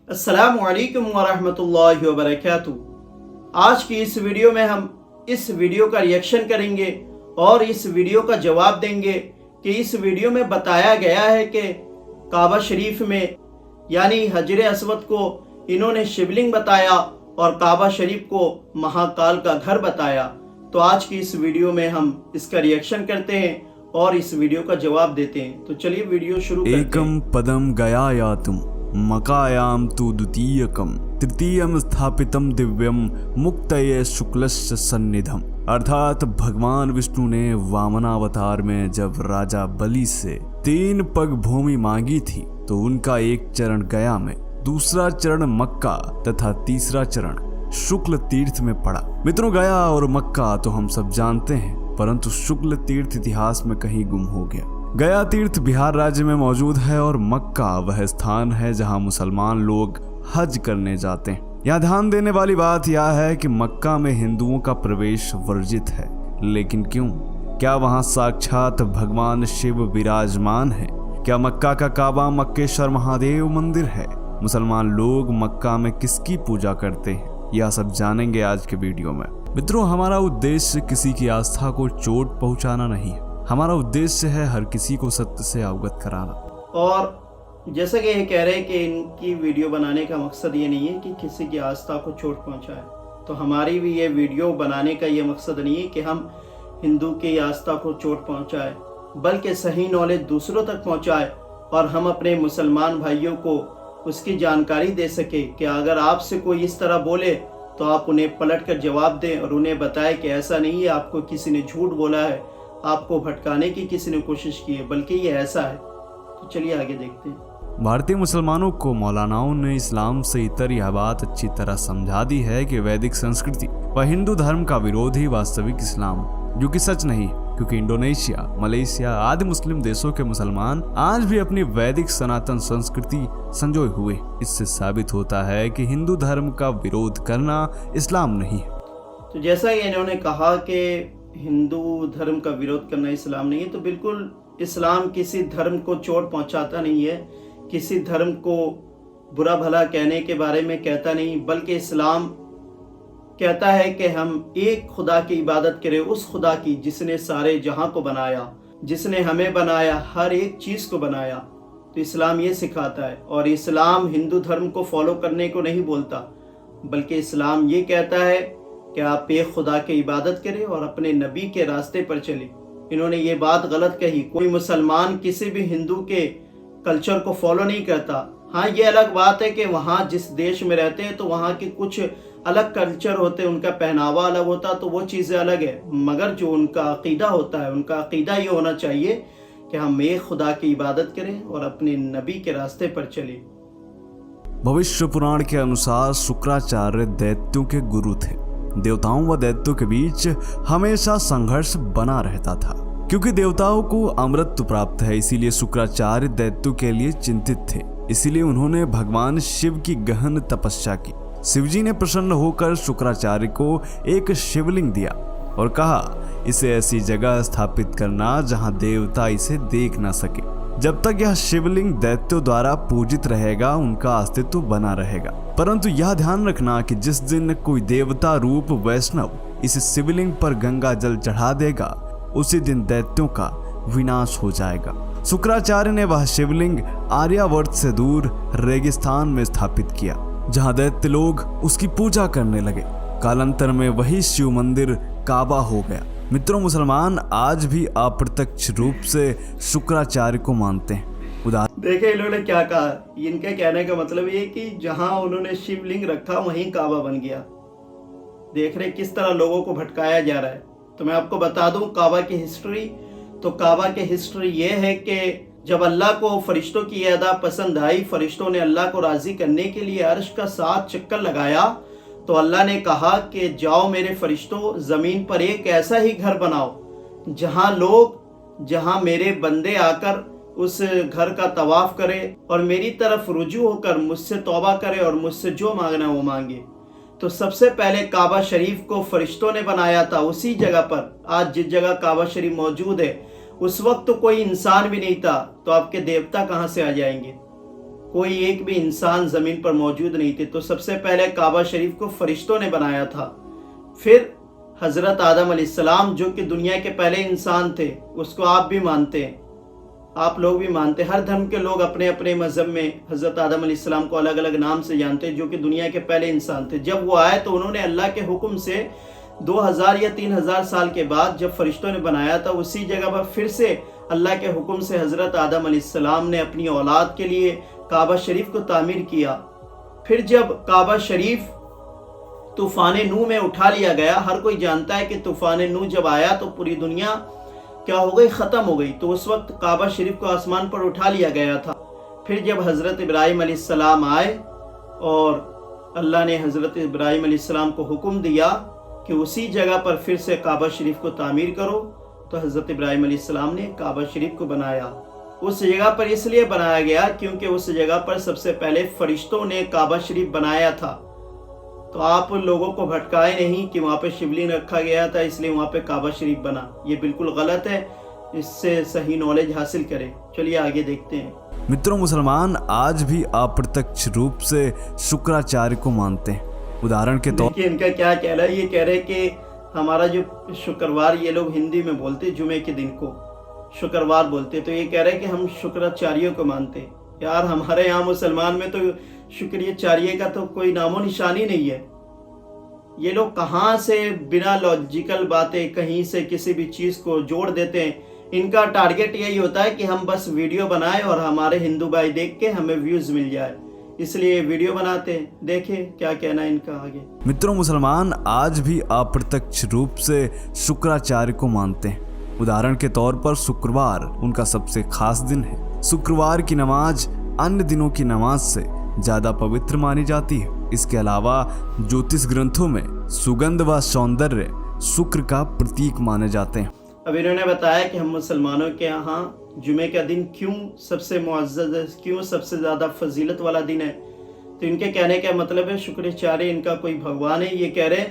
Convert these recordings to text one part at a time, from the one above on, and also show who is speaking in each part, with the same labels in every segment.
Speaker 1: अस्सलामुअलैकुम वरहमतुल्लाहि वबरकातुहू। आज की इस वीडियो में हम इस वीडियो का रिएक्शन करेंगे और इस वीडियो का जवाब देंगे कि इस वीडियो में बताया गया है कि काबा शरीफ में यानी हजर अस्वद को इन्होंने शिवलिंग बताया और काबा शरीफ को महाकाल का घर बताया। तो आज की इस वीडियो में हम इसका रिएक्शन करते हैं और इस वीडियो का जवाब देते हैं। तो चलिए वीडियो शुरू करते हैं।
Speaker 2: एकम पदम गयायातुम मकायाम तु द्वितीयकम तृतीयम स्थापितम दिव्यम मुक्तये शुक्लस्य सन्निधम। अर्थात भगवान विष्णु ने वामनावतार में जब राजा बलि से 3 पग भूमि मांगी थी तो उनका एक चरण गया में, दूसरा चरण मक्का तथा तीसरा चरण शुक्ल तीर्थ में पड़ा। मित्रों, गया और मक्का तो हम सब जानते हैं, परंतु शुक्ल तीर्थ इतिहास में कहीं गुम हो गया। गया तीर्थ बिहार राज्य में मौजूद है और मक्का वह स्थान है जहां मुसलमान लोग हज करने जाते हैं। यहाँ ध्यान देने वाली बात यह है कि मक्का में हिंदुओं का प्रवेश वर्जित है, लेकिन क्यों? क्या वहां साक्षात भगवान शिव विराजमान है? क्या मक्का का काबा मक्केश्वर महादेव मंदिर है? मुसलमान लोग मक्का में किसकी पूजा करते हैं? यह सब जानेंगे आज के वीडियो में। मित्रों, हमारा उद्देश्य किसी की आस्था को चोट पहुंचाना नहीं है। हमारा उद्देश्य है हर किसी को सत्य से अवगत कराना।
Speaker 1: और जैसा कि ये कह रहे हैं कि इनकी वीडियो बनाने का मकसद ये नहीं है कि किसी की आस्था को चोट पहुंचाए, तो हमारी भी ये वीडियो बनाने का ये मकसद नहीं है कि हम हिंदू की आस्था को चोट पहुंचाए, बल्कि सही नॉलेज दूसरों तक पहुंचाए और हम अपने मुसलमान भाइयों को उसकी जानकारी दे सके कि अगर आपसे कोई इस तरह बोले तो आप उन्हें पलट कर जवाब दें और उन्हें बताएं कि ऐसा नहीं है, आपको किसी ने झूठ बोला है, आपको भटकाने की किसी ने कोशिश की है, बल्कि ये ऐसा है। तो चलिए आगे देखते हैं।
Speaker 2: भारतीय मुसलमानों को मौलानाओं ने इस्लाम से इतर यह बात अच्छी तरह समझा दी है कि वैदिक संस्कृति व हिंदू धर्म का विरोध ही वास्तविक इस्लाम, जो कि सच नहीं, क्योंकि इंडोनेशिया, मलेशिया आदि मुस्लिम देशों के मुसलमान आज भी अपनी वैदिक सनातन संस्कृति संजोए हुए। इससे साबित होता है कि हिंदू धर्म का विरोध करना इस्लाम नहीं है।
Speaker 1: तो जैसा कि इन्होंने कहा कि हिंदू धर्म का विरोध करना इस्लाम नहीं है, तो बिल्कुल इस्लाम किसी धर्म को चोट पहुंचाता नहीं है, किसी धर्म को बुरा भला कहने के बारे में कहता नहीं, बल्कि इस्लाम कहता है कि हम एक खुदा की इबादत करें, उस खुदा की जिसने सारे जहां को बनाया, जिसने हमें बनाया, हर एक चीज़ को बनाया। तो इस्लाम ये सिखाता है। और इस्लाम हिंदू धर्म को फॉलो करने को नहीं बोलता, बल्कि इस्लाम ये कहता है कि आप एक खुदा की इबादत करें और अपने नबी के रास्ते पर चलें। इन्होंने ये बात गलत कही। कोई मुसलमान किसी भी हिंदू के कल्चर को फॉलो नहीं करता। हाँ, ये अलग बात है कि वहाँ जिस देश में रहते हैं तो वहाँ के कुछ अलग कल्चर होते हैं, उनका पहनावा अलग होता, तो वो चीज़ें अलग है। मगर जो उनका अकीदा होता है, उनका अकीदा ये होना चाहिए कि हम एक खुदा की इबादत करें और अपने नबी के रास्ते पर चलें।
Speaker 2: भविष्य पुराण के अनुसार शुक्राचार्य दैत्यों के गुरु थे। देवताओं व दैत्यों के बीच हमेशा संघर्ष बना रहता था। क्योंकि देवताओं को अमृत प्राप्त है, इसीलिए शुक्राचार्य दैत्यों के लिए चिंतित थे। इसीलिए उन्होंने भगवान शिव की गहन तपस्या की। शिवजी ने प्रसन्न होकर शुक्राचार्य को एक शिवलिंग दिया और कहा, इसे ऐसी जगह स्थापित करना जहां देवता इसे देख न सके। जब तक यह शिवलिंग दैत्यों द्वारा पूजित रहेगा, उनका अस्तित्व बना रहेगा। परंतु यह ध्यान रखना कि जिस दिन कोई देवता रूप वैष्णव इस शिवलिंग पर गंगा जल चढ़ा देगा, उसी दिन दैत्यों का विनाश हो जाएगा। शुक्राचार्य ने वह शिवलिंग आर्यावर्त से दूर रेगिस्तान में स्थापित किया, जहां दैत्य लोग उसकी पूजा करने लगे। कालांतर में वही शिव मंदिर काबा हो गया। मित्रों, मुसलमान आज भी अप्रत्यक्ष रूप से शुक्राचार्य को मानते हैं।
Speaker 1: देखिए इन्होंने क्या कहा। इनके कहने का मतलब ये कि जहां उन्होंने शिवलिंग रखा वहीं काबा बन गया। देख रहे किस तरह लोगों को भटकाया जा रहा है। तो मैं आपको बता दूं काबा की हिस्ट्री। तो काबा की हिस्ट्री ये है कि जब अल्लाह को फरिश्तों की ये अदा पसंद आई, फरिश्तों ने अल्लाह को राजी करने के लिए अर्श का 7 चक्कर लगाया, तो अल्लाह ने कहा कि जाओ मेरे फरिश्तों, ज़मीन पर एक ऐसा ही घर बनाओ जहां मेरे बंदे आकर उस घर का तवाफ करें और मेरी तरफ रुजू होकर मुझसे तौबा करें और मुझसे जो मांगना वो मांगे। तो सबसे पहले काबा शरीफ को फरिश्तों ने बनाया था, उसी जगह पर। आज जिस जगह काबा शरीफ मौजूद है उस वक्त तो कोई इंसान भी नहीं था, तो आपके देवता कहाँ से आ जाएंगे? कोई एक भी इंसान ज़मीन पर मौजूद नहीं थे। तो सबसे पहले काबा शरीफ को फरिश्तों ने बनाया था। फिर हज़रत आदम अलैहिस्सलाम जो कि दुनिया के पहले इंसान थे, उसको आप भी मानते हैं, आप लोग भी मानते हैं। हर धर्म के लोग अपने अपने मज़हब में हज़रत आदम अलैहिस्सलाम को अलग अलग नाम से जानते हैं, जो कि दुनिया के पहले इंसान थे। जब वो आए तो उन्होंने अल्लाह के हुक्म से 2000 या 3000 साल के बाद जब फरिश्तों ने बनाया था, उसी जगह पर फिर से अल्लाह के हुक्म से हज़रत आदम अलैहिस्सलाम ने अपनी औलाद के लिए काबा शरीफ को तामीर किया। फिर जब काबा शरीफ तूफ़ान नूह में उठा लिया गया, हर कोई जानता है कि तूफ़ान नूह जब आया तो पूरी दुनिया क्या हो गई, ख़त्म हो गई। तो उस वक्त काबा शरीफ को आसमान पर उठा लिया गया था। फिर जब हज़रत इब्राहीम अलैहिस्सलाम आए और अल्लाह ने हज़रत इब्राहीम अलैहिस्सलाम को हुक्म दिया कि उसी जगह पर फिर से काबा शरीफ को तामीर करो, तो हज़रत इब्राहीम अलैहिस्सलाम ने काबा शरीफ को बनाया। उस जगह पर इसलिए बनाया गया क्योंकि उस जगह पर सबसे पहले फरिश्तों ने काबा शरीफ बनाया था। तो आप लोगों को भटकाए नहीं कि वहाँ पे शिवलिंग रखा गया था इसलिए वहाँ पे काबा शरीफ बना, ये बिल्कुल गलत है। इससे सही नॉलेज हासिल करें। चलिए आगे देखते हैं।
Speaker 2: मित्रों, मुसलमान आज भी अप्रत्यक्ष रूप से शुक्राचार्य को मानते हैं। उदाहरण के तौर
Speaker 1: देखिए इनका क्या कहना है। ये कह रहे कि हमारा जो शुक्रवार, ये लोग हिंदी में बोलते जुमे के दिन को शुक्रवार बोलते, तो ये कह रहे हैं कि हम शुक्राचार्यों को मानते। यार हमारे यहाँ मुसलमान में तो शुक्राचार्य का तो कोई नामो निशानी नहीं है। ये लोग कहाँ से बिना लॉजिकल बातें कहीं से किसी भी चीज़ को जोड़ देते हैं। इनका टारगेट यही होता है कि हम बस वीडियो बनाएं और हमारे हिंदू भाई देख के हमें व्यूज़ मिल जाए, इसलिए वीडियो बनाते हैं। देखिए क्या कहना है इनका आगे।
Speaker 2: मित्रों, मुसलमान आज भी अप्रत्यक्ष रूप से शुक्राचार्य को मानते हैं। उदाहरण के तौर पर शुक्रवार उनका सबसे खास दिन है। शुक्रवार की नमाज अन्य दिनों की नमाज से ज्यादा पवित्र मानी जाती है। इसके अलावा ज्योतिष ग्रंथों में सुगंध व सौंदर्य शुक्र का प्रतीक माने जाते हैं।
Speaker 1: अब इन्होंने बताया कि हम मुसलमानों के यहाँ जुमे का दिन क्यों सबसे मुअज़्ज़ज़ है, क्यों सबसे ज़्यादा फजीलत वाला दिन है। तो इनके कहने का मतलब है शुक्राचार्य इनका कोई भगवान है। ये कह रहे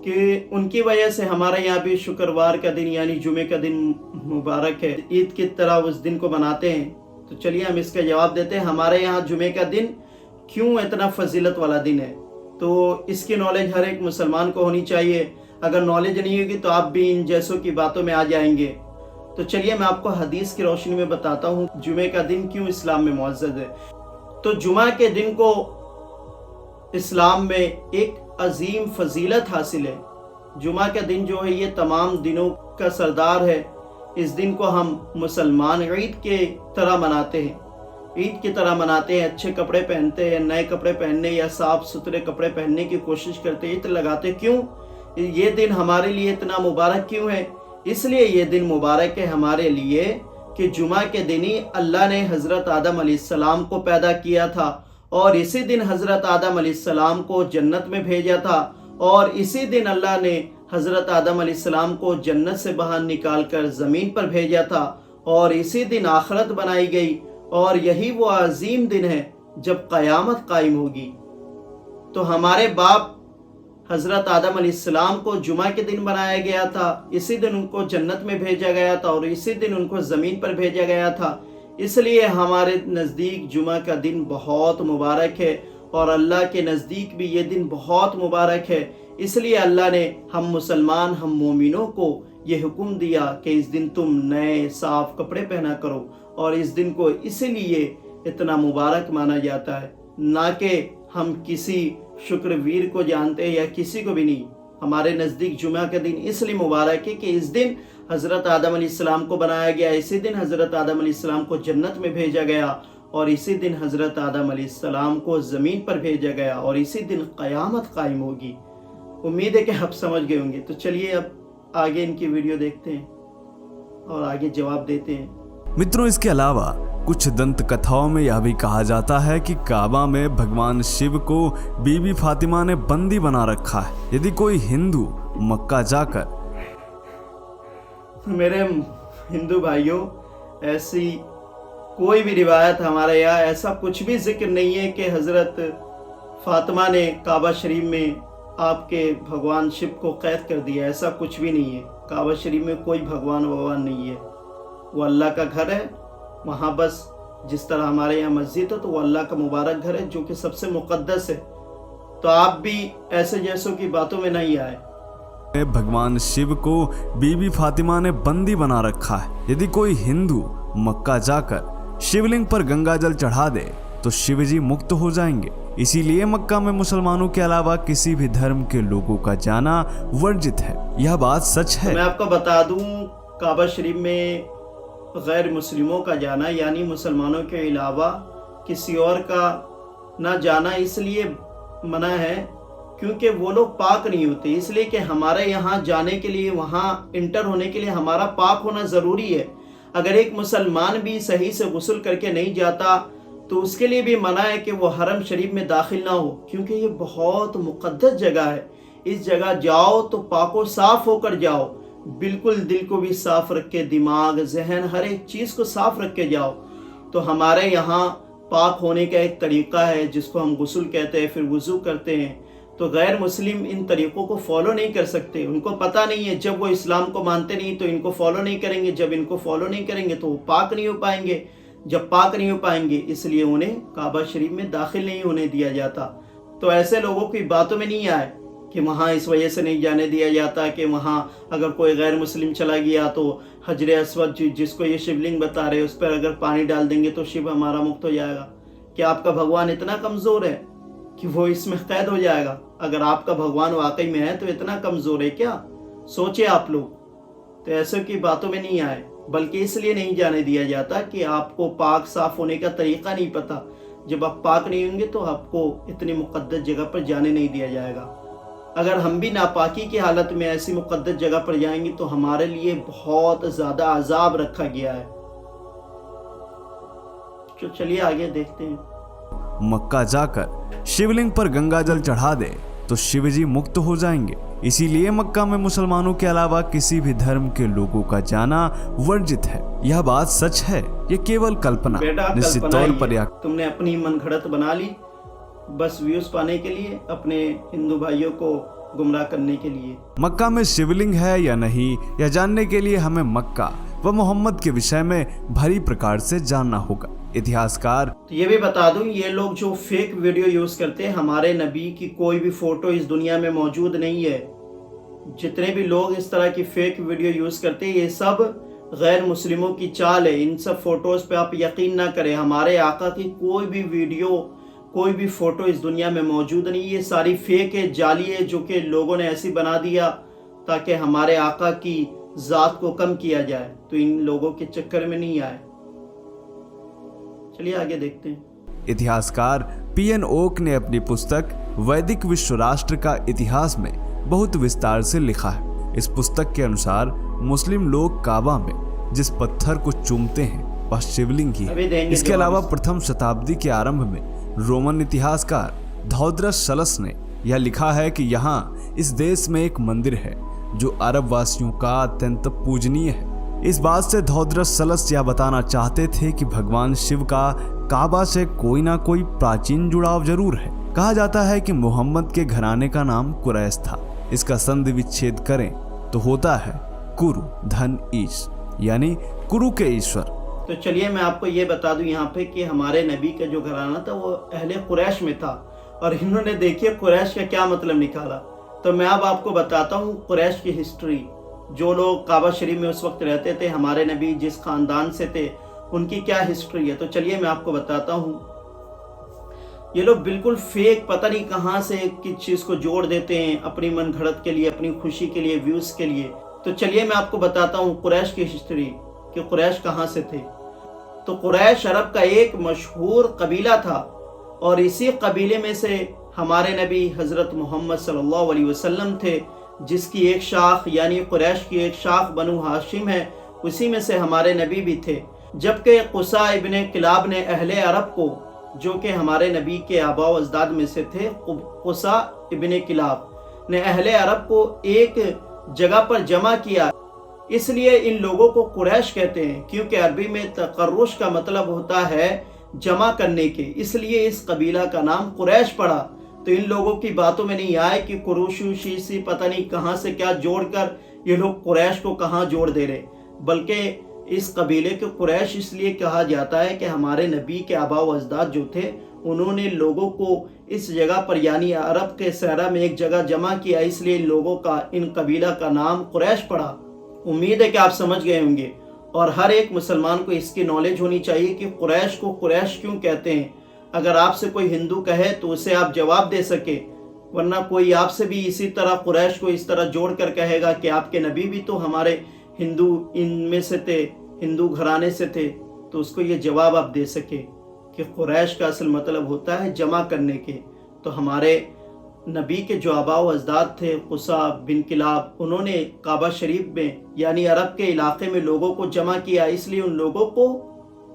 Speaker 1: कि उनकी वजह से हमारे यहाँ भी शुक्रवार का दिन यानी जुमे का दिन मुबारक है, ईद की तरह उस दिन को मनाते हैं। तो चलिए हम इसका जवाब देते हैं, हमारे यहाँ जुमे का दिन क्यों इतना फजीलत वाला दिन है। तो इसकी नॉलेज हर एक मुसलमान को होनी चाहिए। अगर नॉलेज नहीं होगी तो आप भी इन जैसों की बातों में आ जाएंगे। तो चलिए मैं आपको हदीस की रोशनी में बताता हूँ जुमे का दिन क्यों इस्लाम में मुअज़्ज़ज़ है। तो जुमा के दिन को इस्लाम में एक अजीम फजीलत हासिल है। जुमा का दिन जो है ये तमाम दिनों का सरदार है। इस दिन को हम मुसलमान ईद के तरह मनाते हैं, ईद की तरह मनाते हैं। अच्छे कपड़े पहनते हैं, नए कपड़े पहनने या साफ सुथरे कपड़े पहनने की कोशिश करते हैं, इत्र लगाते। क्यों ये दिन हमारे लिए इतना मुबारक क्यों है? इसलिए ये दिन मुबारक है हमारे लिए कि जुमा के दिन ही अल्लाह ने हज़रत आदम अलैहिस्सलाम को पैदा किया था और इसी दिन हज़रत आदम अलैहिस्सलाम को जन्नत में भेजा था और इसी दिन अल्लाह ने हज़रत आदम अलैहिस्सलाम को जन्नत से बाहर निकाल कर ज़मीन पर भेजा था और इसी दिन आखिरत बनाई गई और यही वो अजीम दिन है जब क़यामत कायम होगी। तो हमारे बाप हज़रत आदम अलैहिस्सलाम को जुमा के दिन बनाया गया था, इसी दिन उनको जन्नत में भेजा गया था और इसी दिन उनको ज़मीन पर भेजा गया था। इसलिए हमारे नज़दीक जुमा का दिन बहुत मुबारक है और अल्लाह के नज़दीक भी ये दिन बहुत मुबारक है। इसलिए अल्लाह ने हम मुसलमान, हम मोमिनों को ये हुक्म दिया कि इस दिन तुम नए साफ कपड़े पहना करो और इस दिन को इसलिए इतना मुबारक माना जाता है, ना कि हम किसी शुक्रवीर को जानते हैं या किसी को भी नहीं। हमारे नज़दीक जुमा का दिन इसलिए मुबारक है कि इस दिन हज़रत आदम अलैहिस्सलाम को बनाया गया, इसी दिन हज़रत आदम अलैहिस्सलाम को जन्नत में भेजा गया और इसी दिन हज़रत आदम अलैहिस्सलाम को ज़मीन पर भेजा गया और इसी दिन क़यामत कायम होगी। उम्मीद है कि आप समझ गए होंगे। तो चलिए अब आगे इनकी वीडियो देखते हैं और आगे जवाब देते हैं।
Speaker 2: मित्रों, इसके अलावा कुछ दंत कथाओं में यह भी कहा जाता है कि काबा में भगवान शिव को बीबी फातिमा ने बंदी बना रखा है। यदि कोई हिंदू मक्का जाकर,
Speaker 1: मेरे हिंदू भाइयों, ऐसी कोई भी रिवायत हमारे यहाँ ऐसा कुछ भी जिक्र नहीं है कि हज़रत फातिमा ने काबा शरीफ में आपके भगवान शिव को कैद कर दिया। ऐसा कुछ भी नहीं है। काबा शरीफ में कोई भगवान नहीं है, वो अल्लाह का घर है। वहाँ बस जिस तरह हमारे यहाँ मस्जिद है तो वो अल्लाह का मुबारक घर है जो कि सबसे मुक़द्दस है। तो आप भी ऐसे जैसों की बातों में नहीं आए।
Speaker 2: भगवान शिव को बीबी फातिमा ने बंदी बना रखा है। यदि कोई हिंदू मक्का जाकर शिवलिंग पर गंगा जल चढ़ा दे तो शिव जी मुक्त हो जाएंगे। इसीलिए मक्का में मुसलमानों के अलावा किसी भी धर्म के लोगों का जाना वर्जित है। यह बात सच है।
Speaker 1: मैं आपको बता दूं, काबा शरीफ में गैर मुस्लिमों का जाना यानी मुसलमानों के अलावा किसी और का ना जाना इसलिए मना है क्योंकि वो लोग पाक नहीं होते। इसलिए कि हमारे यहाँ जाने के लिए, वहाँ इंटर होने के लिए हमारा पाक होना ज़रूरी है। अगर एक मुसलमान भी सही से गुस्ल करके नहीं जाता तो उसके लिए भी मना है कि वो हरम शरीफ में दाखिल ना हो, क्योंकि ये बहुत मुक़द्दस जगह है। इस जगह जाओ तो पाको साफ़ होकर जाओ, बिल्कुल दिल को भी साफ़ रख के, दिमाग, जहन, हर एक चीज़ को साफ़ रख के जाओ। तो हमारे यहाँ पाक होने का एक तरीक़ा है जिसको हम गुस्ल कहते हैं, फिर वज़ू करते हैं। तो गैर मुस्लिम इन तरीक़ों को फॉलो नहीं कर सकते, उनको पता नहीं है। जब वो इस्लाम को मानते नहीं तो इनको फॉलो नहीं करेंगे, जब इनको फॉलो नहीं करेंगे तो वो पाक नहीं हो पाएंगे, जब पाक नहीं हो पाएंगे इसलिए उन्हें काबा शरीफ में दाखिल नहीं होने दिया जाता। तो ऐसे लोगों की बातों में नहीं आए कि वहाँ इस वजह से नहीं जाने दिया जाता कि वहाँ अगर कोई गैर मुस्लिम चला गया तो हजर अस्वद जिसको ये शिवलिंग बता रहे उस पर अगर पानी डाल देंगे तो शिव हमारा मुक्त हो जाएगा। क्या आपका भगवान इतना कमज़ोर है कि वो इसमें कैद हो जाएगा? अगर आपका भगवान वाकई में है तो इतना कमज़ोर है क्या? सोचे आप लोग। तो ऐसे की बातों में नहीं आए, बल्कि इसलिए नहीं जाने दिया जाता कि आपको पाक साफ होने का तरीका नहीं पता। जब आप पाक नहीं होंगे तो आपको इतनी मुक़द्दस जगह पर जाने नहीं दिया जाएगा। अगर हम भी नापाकी की हालत में ऐसी मुक़द्दस जगह पर जाएंगे तो हमारे लिए बहुत ज़्यादा अजाब रखा गया है। तो चलिए आगे देखते हैं।
Speaker 2: मक्का जाकर शिवलिंग पर गंगा जल चढ़ा दे तो शिव जी मुक्त हो जाएंगे। इसीलिए मक्का में मुसलमानों के अलावा किसी भी धर्म के लोगों का जाना वर्जित है। यह बात सच है, ये केवल कल्पना निश्चित तौर पर
Speaker 1: तुमने अपनी मनगढ़ंत बना ली, बस व्यूज पाने के लिए, अपने हिंदू भाइयों को गुमराह करने के लिए।
Speaker 2: मक्का में शिवलिंग है या नहीं यह जानने के लिए हमें मक्का व मोहम्मद के विषय में भली प्रकार से जानना होगा। इतिहासकार
Speaker 1: तो ये भी बता दूं, ये लोग जो फेक वीडियो यूज करते हैं, हमारे नबी की कोई भी फोटो इस दुनिया में मौजूद नहीं है। जितने भी लोग इस तरह की फेक वीडियो यूज करते हैं ये सब गैर मुस्लिमों की चाल है। इन सब फोटोज पे आप यकीन ना करें। हमारे आका की कोई भी वीडियो, कोई भी फोटो इस दुनिया में मौजूद नहीं। ये सारी फेक है, जाली है, जो कि लोगों ने ऐसी बना दिया ताकि हमारे आका की जात को कम किया जाए। तो इन लोगों के चक्कर में नहीं आए। चलिए आगे देखते हैं।
Speaker 2: इतिहासकार पीएन ओक ने अपनी पुस्तक वैदिक विश्व राष्ट्र का इतिहास में बहुत विस्तार से लिखा है। इस पुस्तक के अनुसार मुस्लिम लोग काबा में जिस पत्थर को चूमते हैं वह शिवलिंग ही है। इसके अलावा प्रथम शताब्दी के आरंभ में रोमन इतिहासकार धौद्रस सलस ने यह लिखा है कि यहाँ इस देश में एक मंदिर है जो अरब वासियों का अत्यंत पूजनीय है। इस बात से धौद्रस सलस यह बताना चाहते थे कि भगवान शिव का काबा से कोई ना कोई प्राचीन जुड़ाव जरूर है। कहा जाता है कि मोहम्मद के घराने का नाम कुरैश था। इसका संधि विच्छेद करें तो होता है कुरु धन ईश, यानी कुरु के ईश्वर।
Speaker 1: तो चलिए मैं आपको ये बता दूं यहाँ पे कि हमारे नबी का जो घराना था वो अहले कुरैश में था, और इन्होंने देखिए कुरैश का क्या मतलब निकाला। तो मैं अब आपको बताता हूँ कुरैश की हिस्ट्री। जो लोग काबा शरीफ में उस वक्त रहते थे, हमारे नबी जिस खानदान से थे, उनकी क्या हिस्ट्री है। तो चलिए मैं आपको बताता हूँ। ये लोग बिल्कुल फेक, पता नहीं कहाँ से किस चीज़ को जोड़ देते हैं अपनी मनगढ़ंत के लिए, अपनी खुशी के लिए, व्यूज के लिए। तो चलिए मैं आपको बताता हूँ कुरैश की हिस्ट्री कि कुरैश कहाँ से थे। तो कुरैश अरब का एक मशहूर कबीला था, और इसी कबीले में से हमारे नबी हज़रत मोहम्मद सल्लल्लाहु अलैहि वसल्लम थे, जिसकी एक शाख यानी कुरैश की एक शाख बनु हाशिम है, उसी में से हमारे नबी भी थे। जबकि कुसा इब्ने किलाब ने अहले अरब को, जो कि हमारे नबी के आबा व अजदाद में से थे, कुसा इब्ने किलाब ने अहले अरब को एक जगह पर जमा किया। इसलिए इन लोगों को कुरैश कहते हैं, क्योंकि अरबी में तकर्रुश का मतलब होता है जमा करने के, इसलिए इस कबीला का नाम कुरैश पड़ा। तो इन लोगों की बातों में नहीं आए कि कुरुशु शीसी पता नहीं कहाँ से क्या जोड़कर ये लोग कुरैश को कहाँ जोड़ दे रहे, बल्कि इस कबीले को कुरैश इसलिए कहा जाता है कि हमारे नबी के आबा व अजदाद जो थे उन्होंने लोगों को इस जगह पर यानी अरब के सहरा में एक जगह जमा किया, इसलिए इन लोगों का इन कबीला का नाम कुरैश पड़ा। उम्मीद है कि आप समझ गए होंगे और हर एक मुसलमान को इसकी नॉलेज होनी चाहिए कि कुरैश को कुरैश क्यों कहते हैं। अगर आपसे कोई हिंदू कहे तो उसे आप जवाब दे सके, वरना कोई आपसे भी इसी तरह कुरैश को इस तरह जोड़ कर कहेगा कि आपके नबी भी तो हमारे हिंदू इनमें से थे, हिंदू घराने से थे, तो उसको ये जवाब आप दे सके कि कुरैश का असल मतलब होता है जमा करने के। तो हमारे नबी के जो आबा व अजदाद थे कुसा बिन किलाब, उन्होंने काबा शरीफ में यानी अरब के इलाके में लोगों को जमा किया, इसलिए उन लोगों को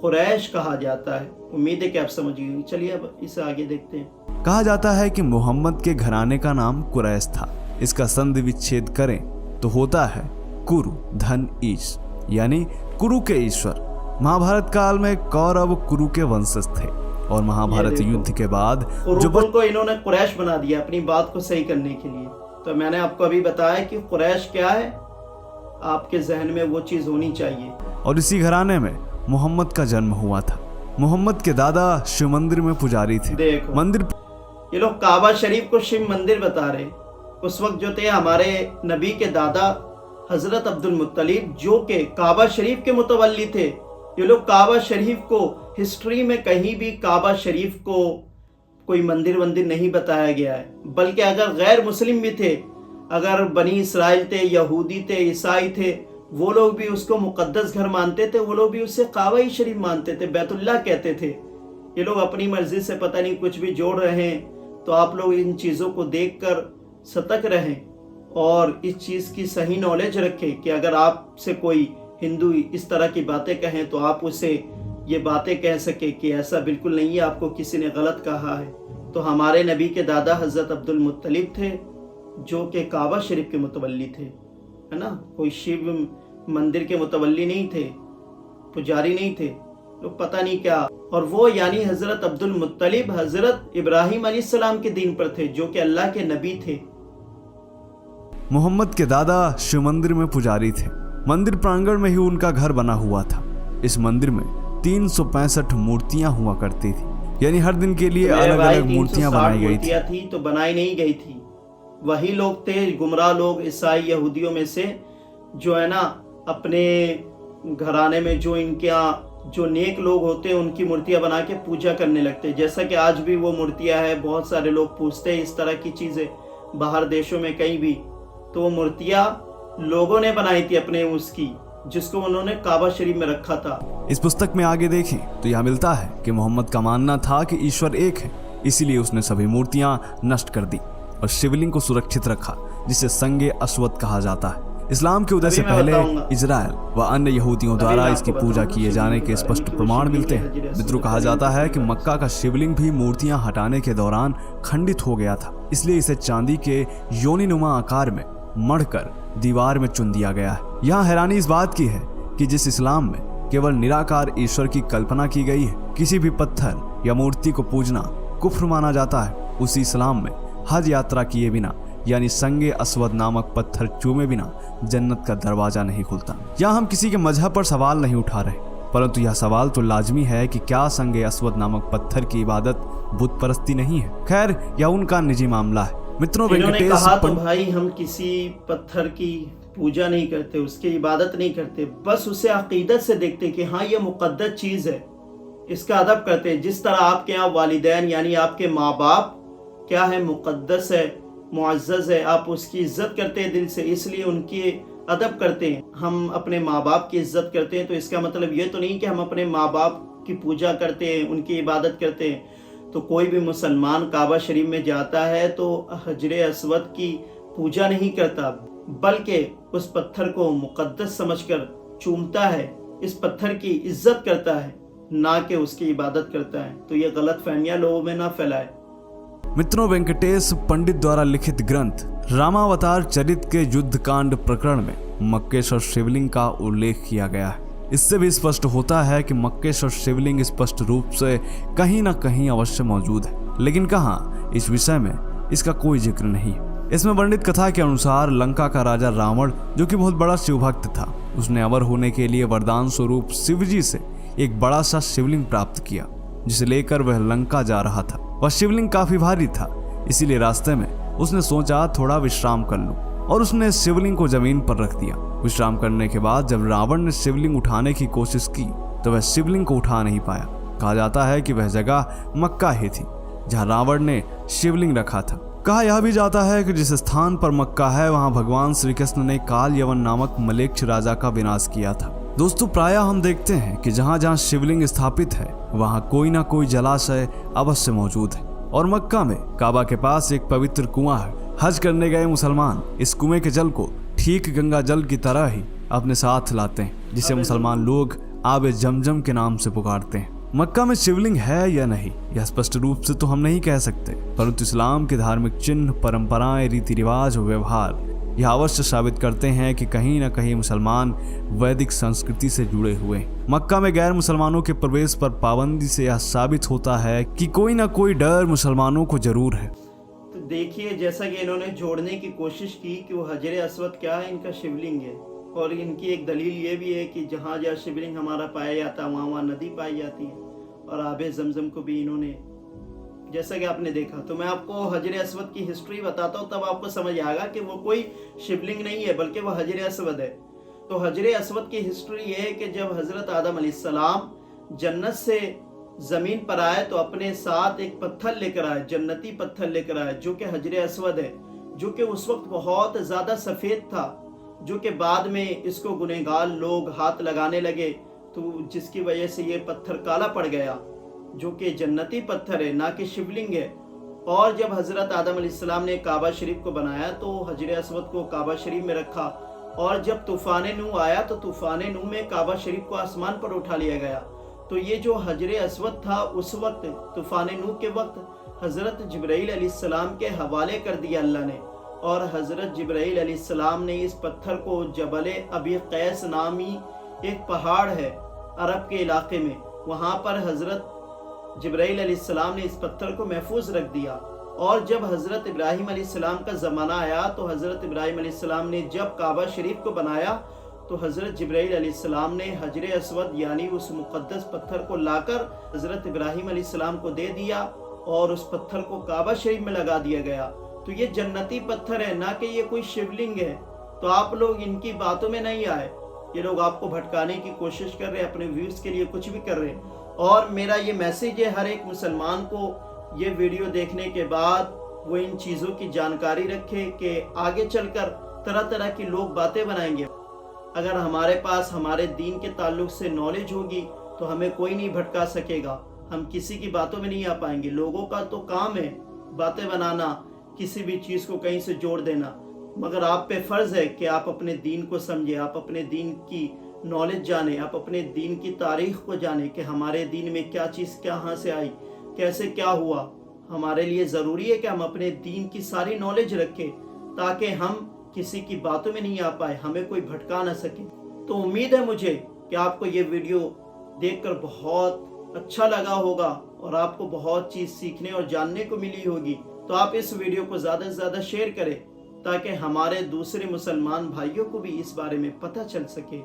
Speaker 1: कुरैश कहा जाता है। उम्मीद है कि आप समझ गए। चलिए अब इसे आगे देखते हैं।
Speaker 2: कहा जाता है कि मोहम्मद के घराने का नाम कुरैश था। इसका संधि विच्छेद करें तो होता है कुरु धन ईश, यानी कुरु के ईश्वर। महाभारत काल में कौरव कुरु के वंशज थे और महाभारत युद्ध के बाद जो
Speaker 1: को इन्होंने कुरैश बना दिया अपनी बात को सही करने के लिए। तो मैंने आपको अभी बताया कि कुरैश क्या है, आपके जहन में वो चीज होनी चाहिए।
Speaker 2: और इसी घराने में मोहम्मद का जन्म हुआ था। मोहम्मद के दादा शिव मंदिर में पुजारी थे।
Speaker 1: देखो
Speaker 2: मंदिर,
Speaker 1: ये लोग काबा शरीफ को शिव मंदिर बता रहे। उस वक्त जो थे हमारे नबी के दादा हजरत अब्दुल मुत्तलिब जो के काबा शरीफ के मुतवल्ली थे। ये लोग काबा शरीफ को हिस्ट्री में कहीं भी काबा शरीफ को कोई मंदिर वंदिर नहीं बताया गया है, बल्कि अगर गैर मुस्लिम भी थे, अगर बनी इसराइल थे, यहूदी थे, ईसाई थे, वो लोग भी उसको मुकद्दस घर मानते थे, वो लोग भी उससे काबा ही शरीफ मानते थे, बैतुल्लाह कहते थे। ये लोग अपनी मर्जी से पता नहीं कुछ भी जोड़ रहे हैं। तो आप लोग इन चीज़ों को देखकर सतर्क रहें और इस चीज़ की सही नॉलेज रखें कि अगर आपसे कोई हिंदू इस तरह की बातें कहें तो आप उसे ये बातें कह सके कि ऐसा बिल्कुल नहीं है, आपको किसी ने गलत कहा है। तो हमारे नबी के दादा हजरत अब्दुल मुत्तलिब थे जो कि काबा शरीफ के मुतवल्ली थे, है ना, कोई शिव मंदिर के मुतवल्ली नहीं थे, पुजारी नहीं थे, लोग पता नहीं क्या। और वो यानी हजरत अब्दुल मुत्तलिब हजरत इब्राहिम अलैहिस्सलाम के दीन पर थे जो कि अल्लाह के नबी थे।
Speaker 2: मोहम्मद के दादा शिव मंदिर में पुजारी थे। मंदिर प्रांगण में ही उनका घर बना हुआ था। इस मंदिर में 365 मूर्तियां हुआ करती थी, यानी हर दिन के लिए अलग अलग मूर्तियां बनाई गई
Speaker 1: थी। तो बनाई नहीं गई थी, वही लोग थे गुमराह लोग ईसाई यहूदियों में से जो है ना अपने घराने में जो इनके यहाँ जो नेक लोग होते हैं उनकी मूर्तियां बना के पूजा करने लगते हैं। जैसा कि आज भी वो मूर्तियां हैं, बहुत सारे लोग पूछते हैं इस तरह की चीजें बाहर देशों में कहीं भी। तो वो मूर्तियां लोगों ने बनाई थी अपने उसकी, जिसको उन्होंने काबा शरीफ में रखा था।
Speaker 2: इस पुस्तक में आगे देखें तो यह मिलता है कि मोहम्मद का मानना था कि ईश्वर एक है, इसीलिए उसने सभी मूर्तियां नष्ट कर दी और शिवलिंग को सुरक्षित रखा, जिसे संगे अस्वद कहा जाता है। इस्लाम के उदय से पहले इजराइल व अन्य यहूदियों द्वारा इसकी पूजा किए जाने के स्पष्ट प्रमाण मिलते हैं। मित्रों, कहा जाता है कि मक्का का शिवलिंग भी मूर्तियां हटाने के दौरान खंडित हो गया था, इसलिए इसे चांदी के योनिनुमा आकार में मढ़कर दीवार में चुन दिया गया है। यहाँ हैरानी इस बात की है कि जिस इस्लाम में केवल निराकार ईश्वर की कल्पना की गई है, किसी भी पत्थर या मूर्ति को पूजना कुफ्र माना जाता है, उसी इस्लाम में हज यात्रा किए बिना यानी संगे अस्वद नामक पत्थर चूमे बिना जन्नत का दरवाजा नहीं खुलता। यहाँ हम किसी के मजहब पर सवाल नहीं उठा रहे, परंतु यह सवाल तो लाजमी है कि क्या संगे अस्वद नामक पत्थर की इबादत बुत परस्ती नहीं है। खैर, यह उनका निजी मामला है। मित्रों,
Speaker 1: वेंकटेश कहा तो भाई हम किसी पत्थर की पूजा नहीं करते, उसकी इबादत नहीं करते, बस उसे अकीदत से देखते कि हाँ ये मुकद्दस चीज है, इसका अदब करते हैं। जिस तरह आपके यहाँ वालिदैन यानी आपके माँ बाप क्या है, मुकद्दस है, मुअज़्ज़ज़ है, आप उसकी इज्जत करते हैं दिल से, इसलिए उनकी अदब करते हैं। हम अपने माँ बाप की इज्जत करते हैं, तो इसका मतलब ये तो नहीं कि हम अपने माँ बाप की पूजा करते हैं, उनकी इबादत करते हैं। तो कोई भी मुसलमान काबा शरीफ में जाता है तो हजरे अस्वद की पूजा नहीं करता, बल्कि उस पत्थर को मुकद्दस समझकर चूमता है, इस पत्थर की इज्जत करता है, ना कि उसकी इबादत करता है। तो ये गलत फहमियां लोगों में ना फैलाए।
Speaker 2: मित्रों, वेंकटेश पंडित द्वारा लिखित ग्रंथ रामावतार चरित के युद्ध कांड प्रकरण में मक्केश्वर शिवलिंग का उल्लेख किया गया है। इससे भी स्पष्ट होता है कि मक्केश्वर शिवलिंग स्पष्ट रूप से कहीं न कहीं अवश्य मौजूद है, लेकिन कहाँ, इस विषय में इसका कोई जिक्र नहीं है। इसमें वर्णित कथा के अनुसार लंका का राजा रावण, जो कि बहुत बड़ा शिव भक्त था, उसने अमर होने के लिए वरदान स्वरूप शिवजी से एक बड़ा सा शिवलिंग प्राप्त किया, जिसे लेकर वह लंका जा रहा था। वह शिवलिंग काफी भारी था, इसीलिए रास्ते में उसने सोचा थोड़ा विश्राम कर लूं, और उसने शिवलिंग को जमीन पर रख दिया। विश्राम करने के बाद जब रावण ने शिवलिंग उठाने की कोशिश की तो वह शिवलिंग को उठा नहीं पाया। कहा जाता है कि वह जगह मक्का ही थी जहां रावण ने शिवलिंग रखा था। कहा यह भी जाता है कि जिस स्थान पर मक्का है वहां भगवान श्री कृष्ण ने काल यवन नामक मलेच्छ राजा का विनाश किया था। दोस्तों, प्रायः हम देखते हैं कि जहां जहां शिवलिंग स्थापित है वहां कोई ना कोई जलाशय अवश्य मौजूद है, और मक्का में काबा के पास एक पवित्र कुआं है। हज करने गए मुसलमान इस कुएं के जल को ठीक गंगा जल की तरह ही अपने साथ लाते हैं, जिसे मुसलमान लोग आबे जमजम के नाम से पुकारते हैं। मक्का में शिवलिंग है या नहीं यह स्पष्ट रूप से तो हम नहीं कह सकते, परंतु इस्लाम के धार्मिक चिन्ह, परंपराएं, रीति रिवाज और व्यवहार यह अवश्य साबित करते हैं कि कहीं न कहीं मुसलमान वैदिक संस्कृति से जुड़े हुए हैं। मक्का में गैर मुसलमानों के प्रवेश पर पाबंदी से यह साबित होता है कि कोई न कोई डर मुसलमानों को जरूर है।
Speaker 1: तो देखिए, जैसा कि इन्होंने जोड़ने की कोशिश की कि वो हजर अस्वद क्या है, इनका शिवलिंग है, और इनकी एक दलील ये भी है कि जहाँ जहाँ शिवलिंग हमारा पाया जाता है वहाँ नदी पाई जाती है, और आबे जमजम को भी इन्होंने, जैसा कि आपने देखा। तो मैं आपको हजर अस्वद की हिस्ट्री बताता हूँ, तब आपको समझ आएगा कि वो कोई शिवलिंग नहीं है बल्कि वो हजर अस्वद है। तो हजर अस्वद की हिस्ट्री ये है कि जब हजरत आदम अलैहिस्सलाम जन्नत से जमीन पर आए तो अपने साथ एक पत्थर लेकर आए, जन्नती पत्थर लेकर आए, जो कि हजर अस्वद है, जो कि उस वक्त बहुत ज्यादा सफेद था, जो कि बाद में इसको गुनहगार लोग हाथ लगाने लगे, तो जिसकी वजह से ये पत्थर काला पड़ गया, जो कि जन्नती पत्थर है, ना कि शिवलिंग है। और जब हजरत आदम अलैहिस्सलाम ने काबा शरीफ को बनाया तो हजर अस्वद को काबा शरीफ में रखा, और जब तूफान नूह आया तो तूफान नूह में काबा शरीफ को आसमान पर उठा लिया गया। तो ये जो हजर अस्वद था उस वक्त तूफान नूह के वक्त हजरत जिब्राइल अलैहिस्सलाम के हवाले कर दिया अल्लाह ने, और हजरत जिब्राइल अलैहिस्सलाम ने इस पत्थर को जबल अबी कैस नामी एक पहाड़ है अरब के इलाके में, वहाँ पर हजरत जिब्राइल अलैहिस्सलाम ने इस पत्थर को महफूज रख दिया। और जब हजरत इब्राहिम अलैहिस्सलाम का ज़माना आया तो हजरत इब्राहिम अलैहिस्सलाम ने जब काबा शरीफ को बनाया तो हजरत जिब्राइल अलैहिस्सलाम ने हजर अस्वद यानी उस मुक़द्दस पत्थर को लाकर हजरत इब्राहिम अलैहिस्सलाम को दे दिया, और उस पत्थर को काबा शरीफ में लगा दिया गया। तो ये जन्नती पत्थर है, ना कि ये कोई शिवलिंग है। तो आप लोग इनकी बातों में नहीं आए, ये लोग आपको भटकाने की कोशिश कर रहे हैं, अपने व्यूज के लिए कुछ भी कर रहे हैं। और मेरा ये मैसेज है हर एक मुसलमान को, ये वीडियो देखने के बाद वो इन चीज़ों की जानकारी रखे कि आगे चलकर तरह तरह की लोग बातें बनाएंगे। अगर हमारे पास हमारे दीन के ताल्लुक से नॉलेज होगी तो हमें कोई नहीं भटका सकेगा, हम किसी की बातों में नहीं आ पाएंगे। लोगों का तो काम है बातें बनाना, किसी भी चीज़ को कहीं से जोड़ देना, मगर आप पे फ़र्ज़ है कि आप अपने दीन को समझे, आप अपने दीन की नॉलेज जाने, आप अपने दीन की तारीख़ को जाने कि हमारे दीन में क्या चीज़ कहाँ से आई, कैसे क्या हुआ। हमारे लिए ज़रूरी है कि हम अपने दीन की सारी नॉलेज रखें ताकि हम किसी की बातों में नहीं आ पाए, हमें कोई भटका ना सके। तो उम्मीद है मुझे कि आपको ये वीडियो देखकर बहुत अच्छा लगा होगा और आपको बहुत चीज़ सीखने और जानने को मिली होगी। तो आप इस वीडियो को ज़्यादा से ज़्यादा शेयर करें ताकि हमारे दूसरे मुसलमान भाइयों को भी इस बारे में पता चल सके।